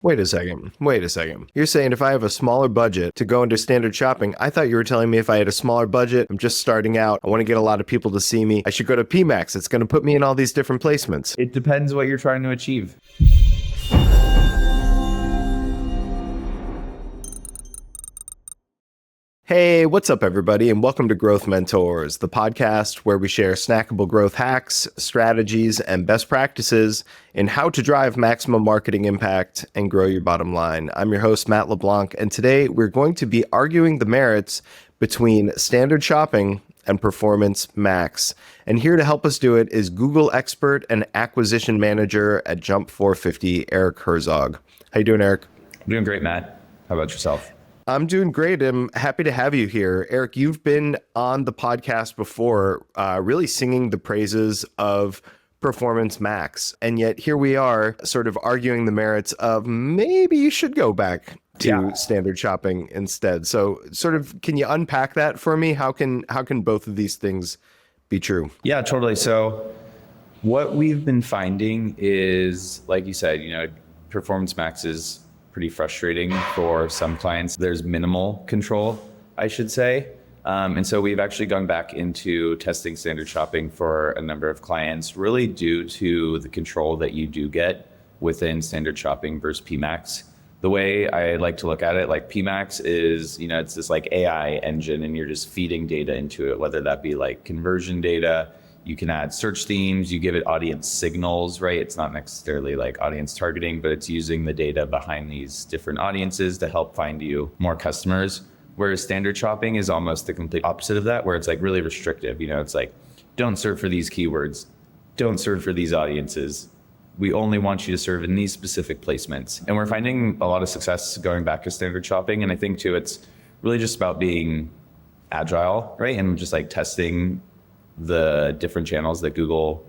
Wait a second. Wait a second. You're saying if I have a smaller budget to go into standard shopping, I thought you were telling me if I had a smaller budget, I'm just starting out, I want to get a lot of people to see me, I should go to PMax. It's going to put me in all these different placements. It depends what you're trying to achieve. Hey, what's up, everybody, and welcome to Growth Mentors, the podcast where we share snackable growth hacks, strategies, and best practices in how to drive maximum marketing impact and grow your bottom line. I'm your host, Matt LeBlanc, and today we're going to be arguing the merits between standard shopping and Performance Max. And here to help us do it is Google expert and acquisition manager at Jump 450, Eric Herzog. How you doing, Eric? I'm doing great, Matt. How about yourself? I'm doing great. I'm happy to have you here. Eric, you've been on the podcast before, really singing the praises of Performance Max. And yet here we are sort of arguing the merits of maybe you should go back to standard shopping instead. So sort of, can you unpack that for me? How can both of these things be true? Yeah, totally. So what we've been finding is, like you said, Performance Max is pretty frustrating for some clients. There's minimal control, I should say. And so we've actually gone back into testing standard shopping for a number of clients, really due to the control that you do get within standard shopping versus PMax. The way I like to look at it, like PMax is, it's this like AI engine and you're just feeding data into it, whether that be like conversion data. You can add search themes, you give it audience signals, right? It's not necessarily like audience targeting, but it's using the data behind these different audiences to help find you more customers. Whereas standard shopping is almost the complete opposite of that, where it's like really restrictive. It's like, don't serve for these keywords, don't serve for these audiences. We only want you to serve in these specific placements. And we're finding a lot of success going back to standard shopping. And I think too, it's really just about being agile, right? And just like testing the different channels that Google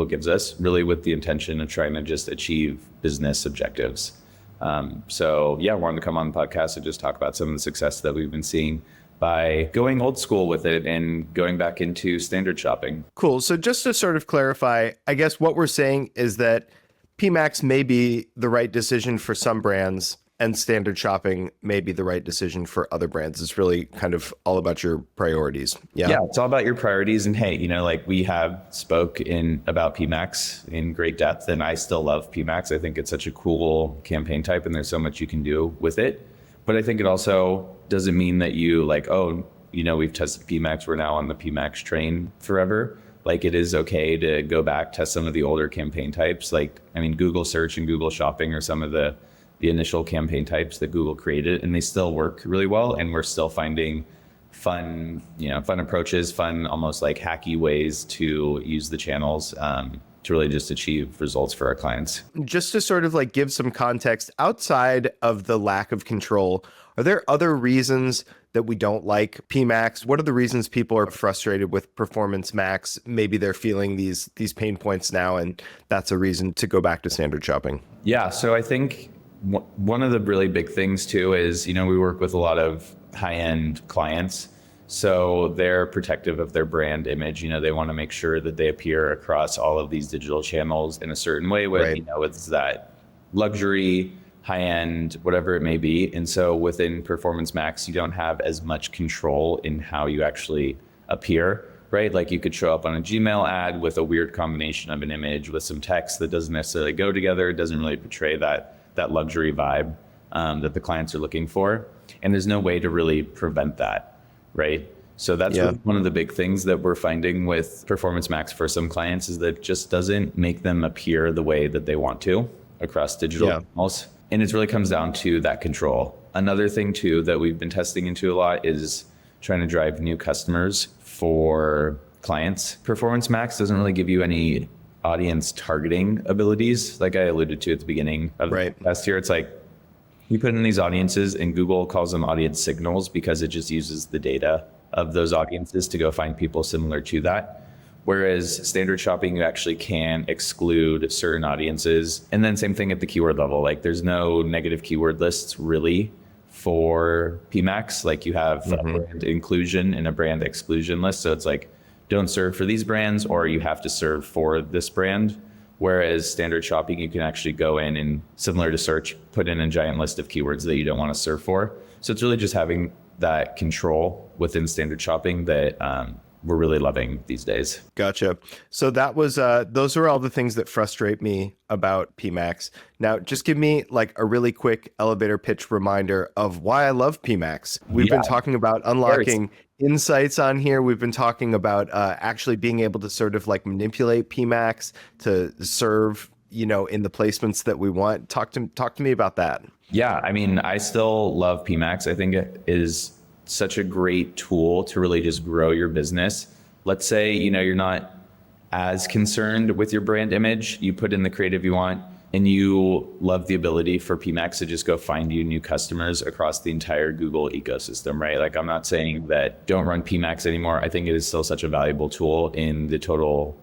gives us, really with the intention of trying to just achieve business objectives. So I wanted to come on the podcast and just talk about some of the success that we've been seeing by going old school with it and going back into standard shopping. Cool. So just to sort of clarify, I guess what we're saying is that PMax may be the right decision for some brands and standard shopping may be the right decision for other brands. It's really kind of all about your priorities. Yeah, it's all about your priorities. And hey, like we have spoke about PMax in great depth, and I still love PMax. I think it's such a cool campaign type and there's so much you can do with it. But I think it also doesn't mean that you we've tested PMax, we're now on the PMax train forever. Like it is okay to go back, test some of the older campaign types. Google search and Google shopping are some of the initial campaign types that Google created, and they still work really well. And we're still finding fun approaches, fun, almost like hacky ways to use the channels to really just achieve results for our clients. Just to sort of like give some context outside of the lack of control, are there other reasons that we don't like PMax? What are the reasons people are frustrated with Performance Max? Maybe they're feeling these pain points now, and that's a reason to go back to standard shopping. Yeah, so I think one of the really big things too is, we work with a lot of high-end clients. So they're protective of their brand image. They want to make sure that they appear across all of these digital channels in a certain way with, right. It's that luxury, high-end, whatever it may be. And so within Performance Max, you don't have as much control in how you actually appear, right? Like you could show up on a Gmail ad with a weird combination of an image with some text that doesn't necessarily go together. It doesn't really portray that luxury vibe that the clients are looking for. And there's no way to really prevent that, right? So that's one of the big things that we're finding with Performance Max for some clients is that it just doesn't make them appear the way that they want to across digital channels. And it really comes down to that control. Another thing too that we've been testing into a lot is trying to drive new customers for clients. Performance Max doesn't really give you any audience targeting abilities, like I alluded to at the beginning of last year. It's like you put in these audiences and Google calls them audience signals because it just uses the data of those audiences to go find people similar to that. Whereas standard shopping, you actually can exclude certain audiences. And then same thing at the keyword level. Like there's no negative keyword lists really for PMax. Like you have a brand inclusion and a brand exclusion list. So it's like, don't serve for these brands, or you have to serve for this brand. Whereas standard shopping, you can actually go in and, similar to search, put in a giant list of keywords that you don't want to serve for. So it's really just having that control within standard shopping that we're really loving these days. Gotcha. So that was those are all the things that frustrate me about PMax. Now, just give me like a really quick elevator pitch reminder of why I love PMax. We've been talking about unlocking insights on here. We've been talking about actually being able to sort of like manipulate PMax to serve, you know, in the placements that we want. Talk to me about that. Yeah, I mean, I still love PMax. I think it is such a great tool to really just grow your business. Let's say, you know, you're not as concerned with your brand image. You put in the creative you want, and you love the ability for PMax to just go find you new customers across the entire Google ecosystem, right? Like, I'm not saying that don't run PMax anymore. I think it is still such a valuable tool in the total,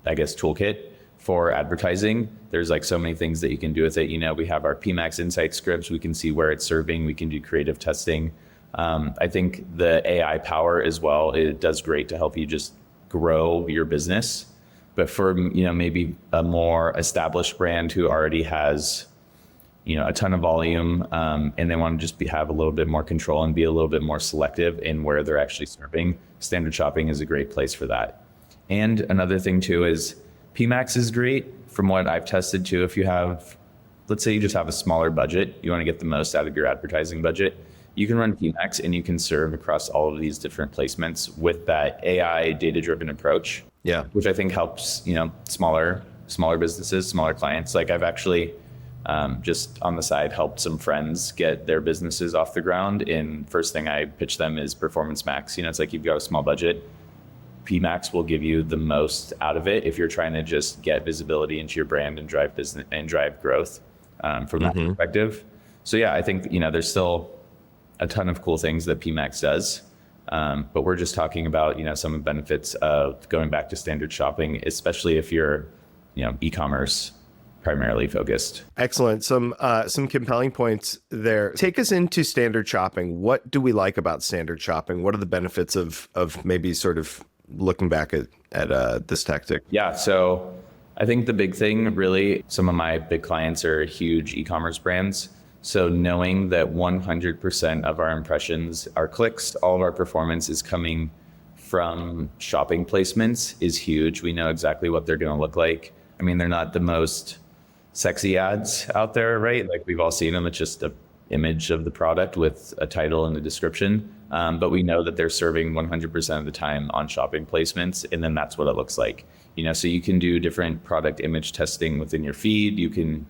I guess, toolkit for advertising. There's like so many things that you can do with it. You know, we have our PMax insight scripts. We can see where it's serving. We can do creative testing. I think the AI power as well, it does great to help you just grow your business. But for, you know, maybe a more established brand who already has, you know, a ton of volume, and they want to just have a little bit more control and be a little bit more selective in where they're actually serving, standard shopping is a great place for that. And another thing too is PMax is great from what I've tested too. If you have, let's say you just have a smaller budget, you want to get the most out of your advertising budget, you can run PMax and you can serve across all of these different placements with that AI data-driven approach. Yeah, which I think helps, you know, smaller businesses, smaller clients. Like, I've actually just on the side helped some friends get their businesses off the ground. And first thing I pitch them is Performance Max. You know, it's like, you've got a small budget, PMax will give you the most out of it if you're trying to just get visibility into your brand and drive business and drive growth from that perspective. So yeah, I think, you know, there's still a ton of cool things that PMax does. But we're just talking about, you know, some of the benefits of going back to standard shopping, especially if you're, you know, e-commerce primarily focused. Excellent. Some compelling points there. Take us into standard shopping. What do we like about standard shopping? What are the benefits of maybe sort of looking back at this tactic? Yeah. So I think the big thing, really, some of my big clients are huge e-commerce brands. So knowing that 100% of our impressions, our clicks, all of our performance is coming from shopping placements is huge. We know exactly what they're going to look like. I mean, they're not the most sexy ads out there, right? Like, we've all seen them. It's just an image of the product with a title and a description. But we know that they're serving 100% of the time on shopping placements. And then that's what it looks like. You know, so you can do different product image testing within your feed. You can,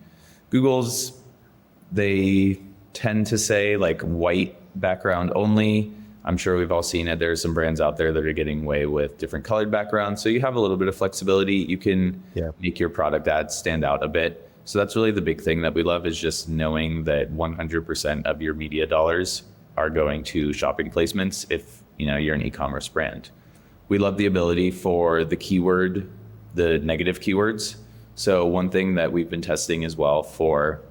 they tend to say like white background only. I'm sure we've all seen it. There's some brands out there that are getting away with different colored backgrounds. So you have a little bit of flexibility. You can make your product ads stand out a bit. So that's really the big thing that we love, is just knowing that 100% of your media dollars are going to shopping placements if, you know, you're an e-commerce brand. We love the ability for the negative keywords. So one thing that we've been testing as well for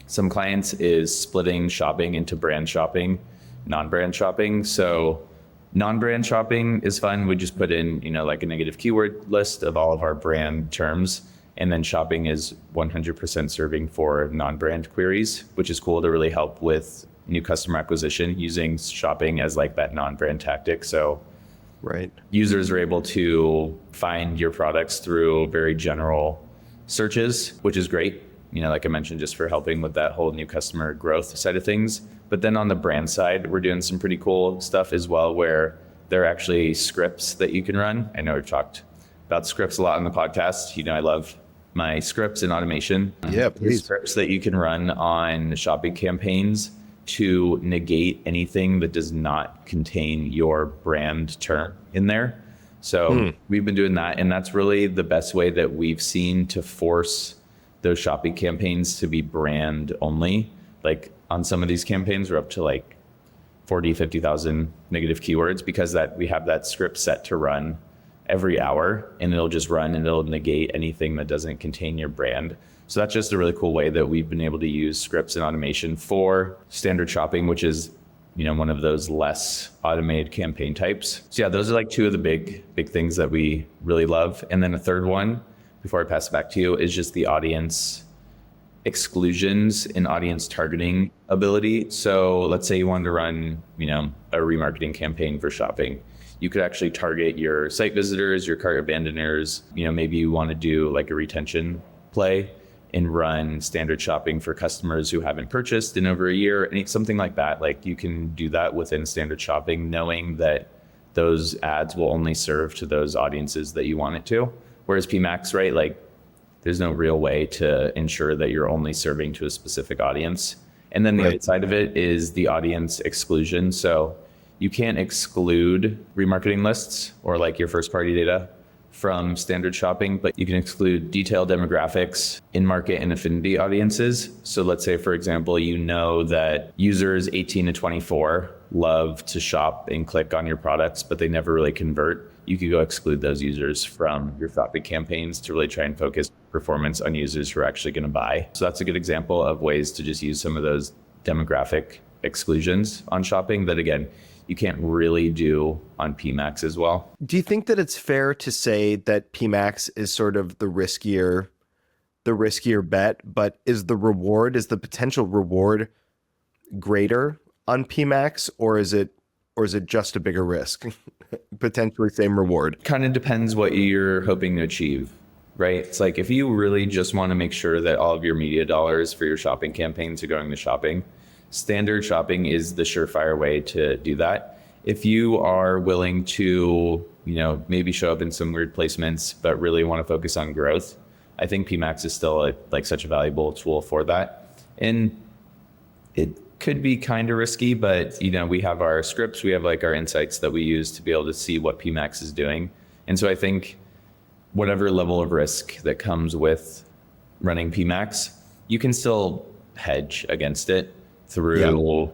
some clients is splitting shopping into brand shopping, non-brand shopping. So non-brand shopping is fun. We just put in, you know, like a negative keyword list of all of our brand terms. And then shopping is 100% serving for non-brand queries, which is cool to really help with new customer acquisition using shopping as like that non-brand tactic. So users are able to find your products through very general searches, which is great. You know, like I mentioned, just for helping with that whole new customer growth side of things. But then on the brand side, we're doing some pretty cool stuff as well, where there are actually scripts that you can run. I know we've talked about scripts a lot on the podcast. You know, I love my scripts and automation. Yeah, please. Scripts that you can run on shopping campaigns to negate anything that does not contain your brand term in there. So we've been doing that. And that's really the best way that we've seen to force those shopping campaigns to be brand only. Like, on some of these campaigns, we're up to like 40, 50,000 negative keywords, because that we have that script set to run every hour, and it'll just run and it'll negate anything that doesn't contain your brand. So that's just a really cool way that we've been able to use scripts and automation for standard shopping, which is, you know, one of those less automated campaign types. So yeah, those are like two of the big things that we really love. And then a third one, before I pass it back to you is just the audience exclusions and audience targeting ability. So let's say you wanted to run, a remarketing campaign for shopping. You could actually target your site visitors, your cart abandoners. Maybe you want to do like a retention play and run standard shopping for customers who haven't purchased in over a year, and something like that. Like you can do that within standard shopping, knowing that those ads will only serve to those audiences that you want it to. Whereas PMax, right? Like there's no real way to ensure that you're only serving to a specific audience. And then the other side of it is the audience exclusion. So you can't exclude remarketing lists or like your first party data from standard shopping, but you can exclude detailed demographics, in-market and affinity audiences. So let's say, for example, that users 18 to 24 love to shop and click on your products, but they never really convert. You could go exclude those users from your shopping campaigns to really try and focus performance on users who are actually going to buy. So that's a good example of ways to just use some of those demographic exclusions on shopping that, again, you can't really do on PMax as well. Do you think that it's fair to say that PMax is sort of the riskier bet, but is the potential reward greater on PMax, or is it just a bigger risk? Potentially same reward. Kind of depends what you're hoping to achieve, right? It's like if you really just want to make sure that all of your media dollars for your shopping campaigns are going to shopping, standard shopping is the surefire way to do that. If you are willing to, maybe show up in some weird placements, but really want to focus on growth, I think PMax is still such a valuable tool for that. And it could be kind of risky, but we have our scripts, we have our insights that we use to be able to see what PMax is doing. And so I think whatever level of risk that comes with running PMax, you can still hedge against it through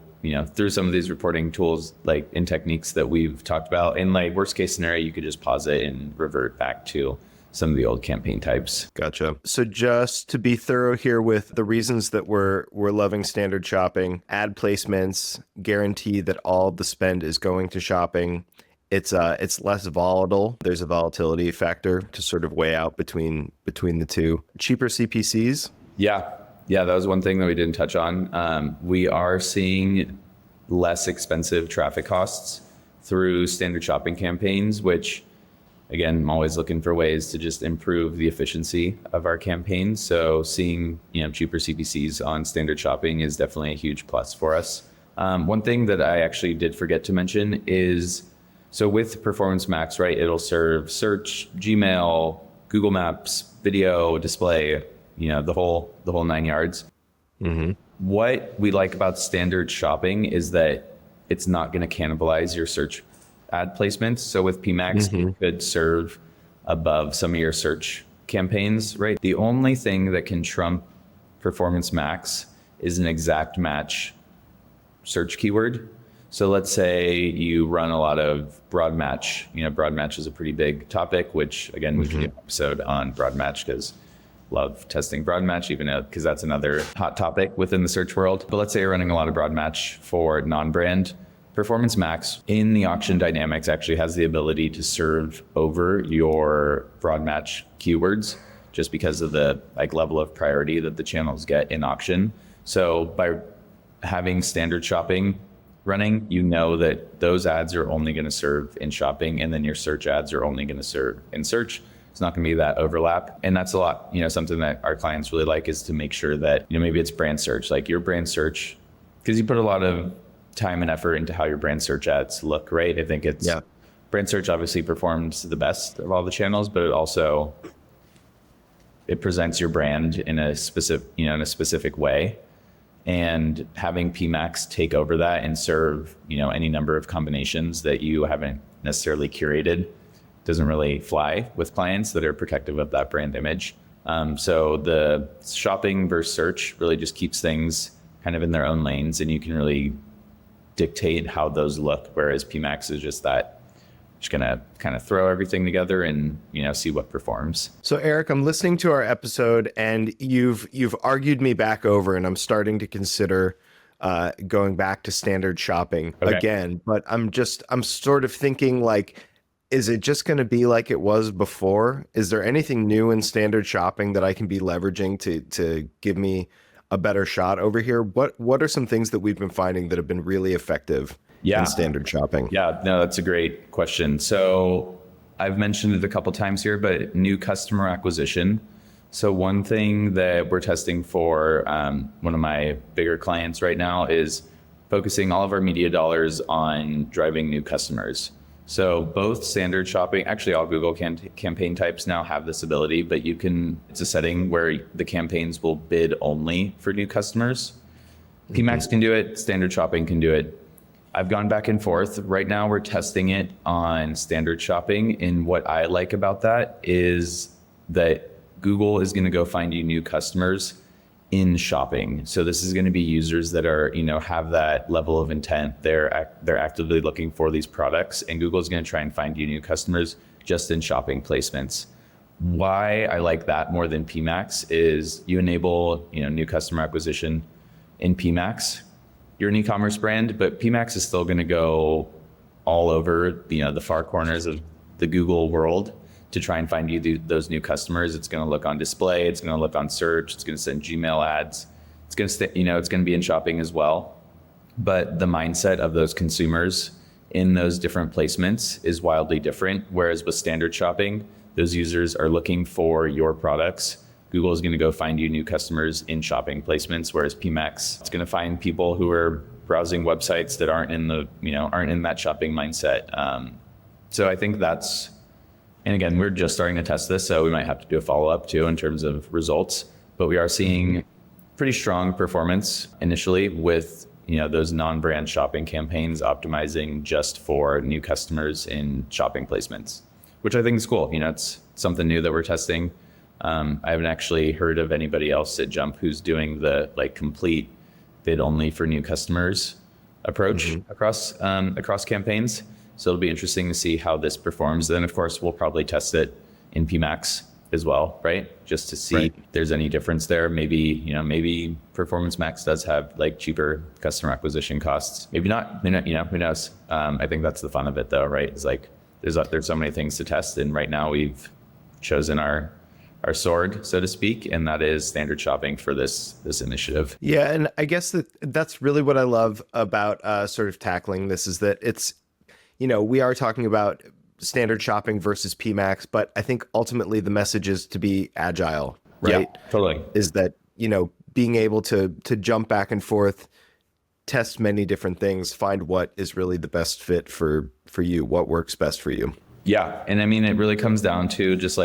through some of these reporting tools and techniques that we've talked about. And worst case scenario, you could just pause it and revert back to some of the old campaign types. Gotcha. So just to be thorough here with the reasons that we're loving standard shopping, ad placements guarantee that all of the spend is going to shopping. It's less volatile. There's a volatility factor to sort of weigh out between the two. Cheaper CPCs. Yeah, that was one thing that we didn't touch on. We are seeing less expensive traffic costs through standard shopping campaigns, which, again, I'm always looking for ways to just improve the efficiency of our campaigns. So seeing cheaper CPCs on standard shopping is definitely a huge plus for us. One thing that I actually did forget to mention is, so with Performance Max, right, it'll serve search, Gmail, Google Maps, video, display, the whole 9 yards. Mm-hmm. What we like about standard shopping is that it's not going to cannibalize your search ad placements. So with PMax, you could serve above some of your search campaigns, right? The only thing that can trump Performance Max is an exact match search keyword. So let's say you run a lot of broad match. Broad match is a pretty big topic, which, again, we can do an episode on broad match because love testing broad match, even because that's another hot topic within the search world. But let's say you're running a lot of broad match for non-brand. Performance Max in the auction dynamics actually has the ability to serve over your broad match keywords just because of the level of priority that the channels get in auction. So by having standard shopping running, that those ads are only going to serve in shopping, and then your search ads are only going to serve in search. It's not going to be that overlap. And that's a lot, something that our clients really like is to make sure that, maybe it's brand search, your brand search, because you put a lot of time and effort into how your brand search ads look, right? I think brand search obviously performs the best of all the channels, but it presents your brand in a specific way. And having PMax take over that and serve, any number of combinations that you haven't necessarily curated doesn't really fly with clients that are protective of that brand image. So the shopping versus search really just keeps things kind of in their own lanes, and you can really dictate how those look. Whereas PMax is just gonna kind of throw everything together and see what performs. So Eric, I'm listening to our episode, and you've argued me back over, and I'm starting to consider going back to standard shopping again. But I'm sort of thinking Is it just going to be like it was before? Is there anything new in standard shopping that I can be leveraging to give me a better shot over here? What are some things that we've been finding that have been really effective in standard shopping? Yeah, no, that's a great question. So I've mentioned it a couple times here, but new customer acquisition. So one thing that we're testing for one of my bigger clients right now is focusing all of our media dollars on driving new customers. So both standard shopping, actually all Google campaign types now have this ability, but it's a setting where the campaigns will bid only for new customers. PMax can do it, standard shopping can do it. I've gone back and forth. Right now we're testing it on standard shopping. And what I like about that is that Google is going to go find you new customers in shopping. So this is going to be users that are, have that level of intent. They're actively looking for these products, and Google is going to try and find you new customers just in shopping placements. Why I like that more than PMax is you enable, new customer acquisition in PMax. You're an e-commerce brand, but PMax is still going to go all over, the far corners of the Google world to try and find you those new customers. It's going to look on display. It's going to look on search. It's going to send Gmail ads. It's going to stay, it's going to be in shopping as well. But the mindset of those consumers in those different placements is wildly different. Whereas with standard shopping, those users are looking for your products. Google is going to go find you new customers in shopping placements. Whereas PMax, it's going to find people who are browsing websites that aren't in that shopping mindset. So I think and again, we're just starting to test this, so we might have to do a follow-up too in terms of results. But we are seeing pretty strong performance initially with those non-brand shopping campaigns optimizing just for new customers in shopping placements, which I think is cool. It's something new that we're testing. I haven't actually heard of anybody else at Jump who's doing the complete bid only for new customers approach across campaigns. So it'll be interesting to see how this performs. Then, of course, we'll probably test it in PMax as well, right? Just to see if there's any difference there. Maybe Performance Max does have cheaper customer acquisition costs. Maybe not. Who knows? I think that's the fun of it, though, right? It's there's so many things to test, and right now we've chosen our sword, so to speak, and that is standard shopping for this initiative. Yeah, and I guess that's really what I love about sort of tackling this is that it's. We are talking about standard shopping versus PMax, but I think ultimately the message is to be agile, right? Yeah, totally. Is that, being able to jump back and forth, test many different things, find what is really the best fit for you, what works best for you. Yeah. And I mean, it really comes down to just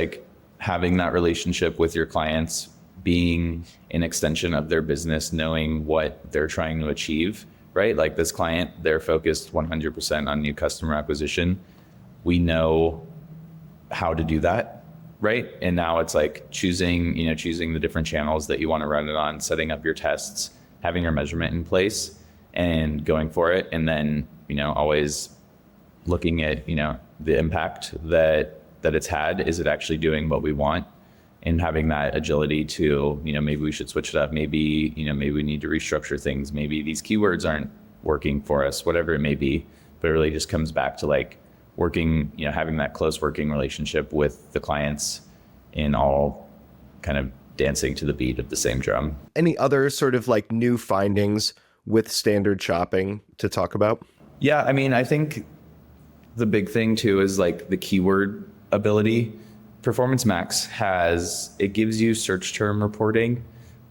having that relationship with your clients, being an extension of their business, knowing what they're trying to achieve. Right? Like this client, they're focused 100% on new customer acquisition. We know how to do that, right? And now it's choosing the different channels that you want to run it on, setting up your tests, having your measurement in place and going for it. And then, always looking at, the impact that it's had. Is it actually doing what we want? And having that agility to, maybe we should switch it up. Maybe we need to restructure things. Maybe these keywords aren't working for us, whatever it may be. But it really just comes back to working, having that close working relationship with the clients and all kind of dancing to the beat of the same drum. Any other sort of new findings with standard shopping to talk about? Yeah, I mean, I think the big thing too is the keyword ability. Performance Max gives you search term reporting,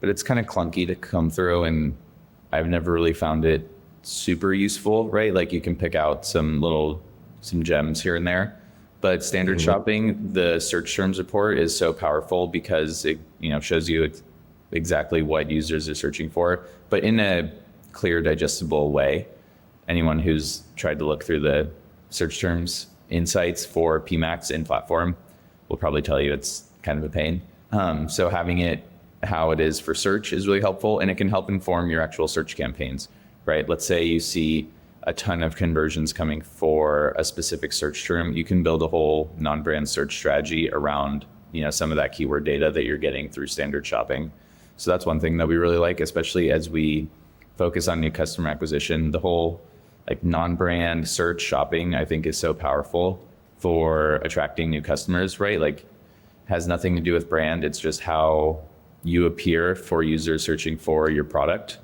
but it's kind of clunky to come through, and I've never really found it super useful, right? You can pick out some gems here and there, but standard shopping, the search terms report is so powerful because it, shows you exactly what users are searching for, but in a clear, digestible way. Anyone who's tried to look through the search terms insights for PMax in platform will probably tell you it's kind of a pain. So having it how it is for search is really helpful, and it can help inform your actual search campaigns, right? Let's say you see a ton of conversions coming for a specific search term. You can build a whole non-brand search strategy around, some of that keyword data that you're getting through standard shopping. So that's one thing that we really like, especially as we focus on new customer acquisition. The whole non-brand search shopping, I think, is so powerful. for attracting new customers, right? Like has nothing to do with brand. It's just how you appear for users searching for your product,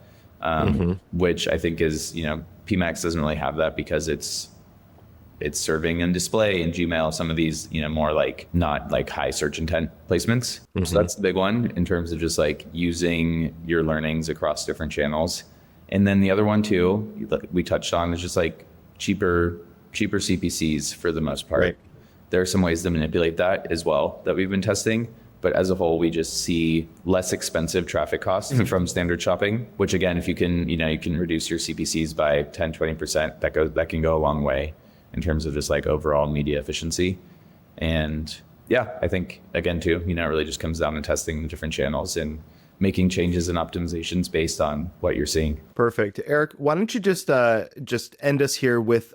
which I think is, PMax doesn't really have that because it's serving and display and Gmail, some of these, more like not like high search intent placements. So that's the big one in terms of just like using your learnings across different channels. And then the other one too, we touched on, is just like cheaper CPCs for the most part. Right. There are some ways to manipulate that as well that we've been testing. But as a whole, we just see less expensive traffic costs from standard shopping, which again, if you can, you can reduce your CPCs by 10, 20%, that can go a long way in terms of just like overall media efficiency. And yeah, I think again too, it really just comes down to testing the different channels and making changes and optimizations based on what you're seeing. Perfect. Eric, why don't you just end us here with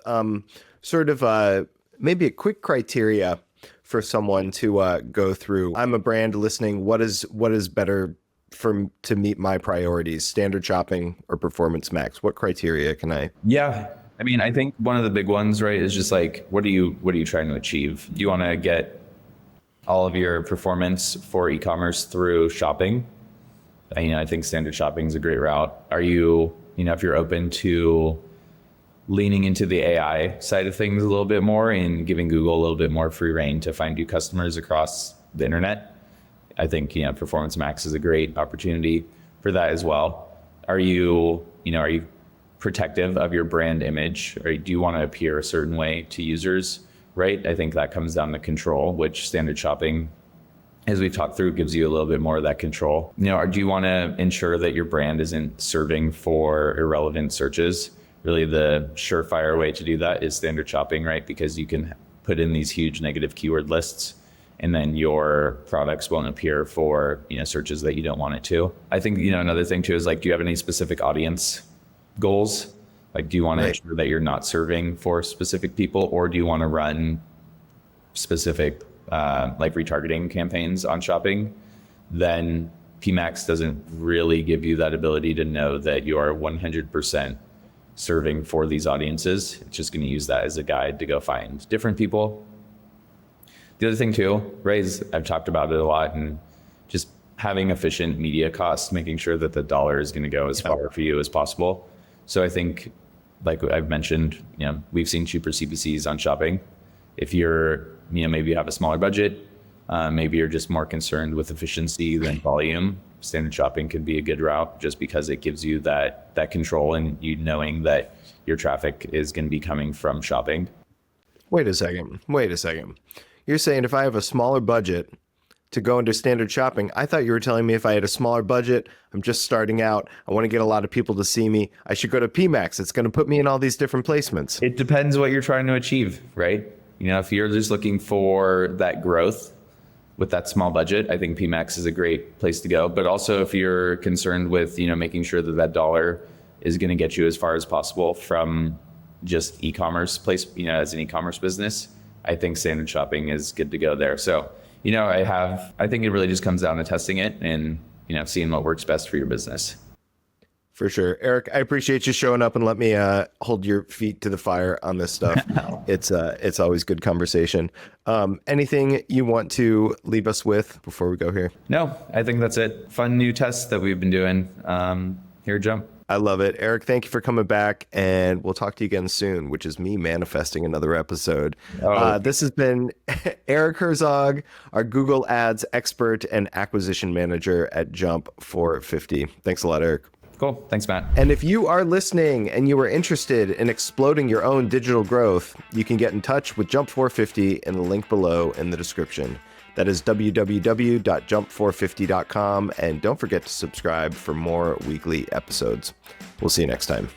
sort of maybe a quick criteria for someone to go through. I'm a brand listening. What is better to meet my priorities, standard shopping or Performance Max? What criteria can I? Yeah. I mean, I think one of the big ones, right, is just like, what are you trying to achieve? Do you want to get all of your performance for e-commerce through shopping? I think standard shopping is a great route. Are you, if you're open to leaning into the AI side of things a little bit more and giving Google a little bit more free reign to find new customers across the internet, I think, Performance Max is a great opportunity for that as well. Are you protective of your brand image, or do you want to appear a certain way to users, right? I think that comes down to control, which standard shopping, as we've talked through, gives you a little bit more of that control. Or do you want to ensure that your brand isn't serving for irrelevant searches? Really, the surefire way to do that is standard shopping, right? Because you can put in these huge negative keyword lists, and then your products won't appear for searches that you don't want it to. I think another thing too is like, do you have any specific audience goals? Like, do you want to ensure that you're not serving for specific people, or do you want to run specific like retargeting campaigns on shopping? Then PMax doesn't really give you that ability to know that you are 100% serving for these audiences. It's just going to use that as a guide to go find different people. The other thing too, right, is I've talked about it a lot, and just having efficient media costs, making sure that the dollar is going to go as far for you as possible. So I think, like I've mentioned, we've seen cheaper CPCs on shopping. If you're, maybe you have a smaller budget, maybe you're just more concerned with efficiency than volume, standard shopping could be a good route, just because it gives you that control and you knowing that your traffic is going to be coming from shopping. Wait a second. You're saying if I have a smaller budget to go into standard shopping, I thought you were telling me if I had a smaller budget, I'm just starting out, I want to get a lot of people to see me, I should go to PMax. It's going to put me in all these different placements. It depends what you're trying to achieve, right? If you're just looking for that growth with that small budget, I think PMax is a great place to go. But also if you're concerned with, making sure that that dollar is going to get you as far as possible from just e-commerce place, as an e-commerce business, I think standard shopping is good to go there. So, I think it really just comes down to testing it and, seeing what works best for your business. For sure. Eric, I appreciate you showing up and let me hold your feet to the fire on this stuff. It's always good conversation. Anything you want to leave us with before we go here? No, I think that's it. Fun new tests that we've been doing here at Jump. I love it. Eric, thank you for coming back, and we'll talk to you again soon, which is me manifesting another episode. This has been Eric Herzog, our Google Ads expert and acquisition manager at Jump 450. Thanks a lot, Eric. Cool. Thanks, Matt. And if you are listening and you are interested in exploding your own digital growth, you can get in touch with Jump 450 in the link below in the description. That is www.jump450.com. And don't forget to subscribe for more weekly episodes. We'll see you next time.